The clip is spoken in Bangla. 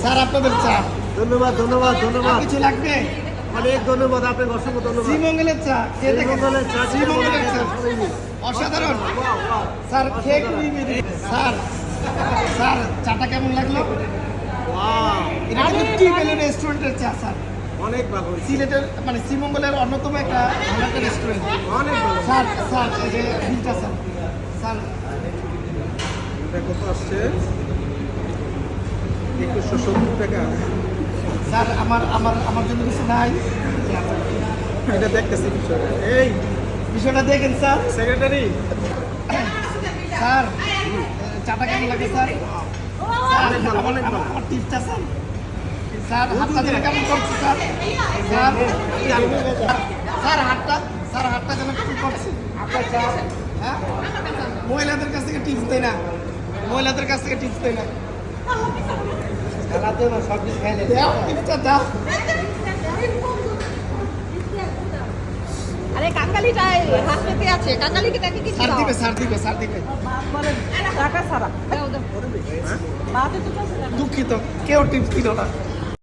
স্যার আপনাদের চা। ধন্যবাদ ধন্যবাদ ধন্যবাদ, কিছু লাগবে? অনেক ধন্যবাদ, আপনাকে অসংখ্য ধন্যবাদ। শ্রীমঙ্গলের চা খেয়ে দেখেন। শ্রীমঙ্গলের চা, শ্রীমঙ্গলের চা অসাধারণ। স্যার খেয়ে খুবই স্যার স্যার চাটা কেমন লাগলো? এটা কিন্তু টি ভ্যালি রেস্টুরেন্টের চা স্যার। অনেক ভালো, সিলেটের মানে শ্রীমঙ্গলের অন্যতম একটা ভালো একটা রেস্টুরেন্ট। অনেক ভালো। স্যার স্যার এই যে বিলটা স্যার। স্যার এটা কত আসছে? 2170 টাকা। স্যার আমার আমার আমার জন্য কিছু নাই? এটা দেখতেছি বিষয়টা। এই বিষয়টা দেখেন স্যার। সেক্রেটারি, স্যার চাটা কেমন লাগে স্যার? অনেক ভালো, অনেক ভালো। আমার টিপটা স্যার। স্যার হাতটা যেন কেমন করছে স্যার? স্যার স্যার হাতটা যেন কেমন করছে? হ্যাঁ মহিলাদের কাছ থেকে টিপস দেয় না, মহিলাদের কাছ থেকে টিপস দেয় না। দাও টিপসটা দাও। আরে কাকালিটাই হাসপাতালে আছে, কাকালিকে তাকে কিছু স্যার দাও। দিবে স্যার দিবে স্যার দিবে। টাকা ছাড়া দাও দাও। বাতে তো দুঃখিত কেউ টিপস দিল না।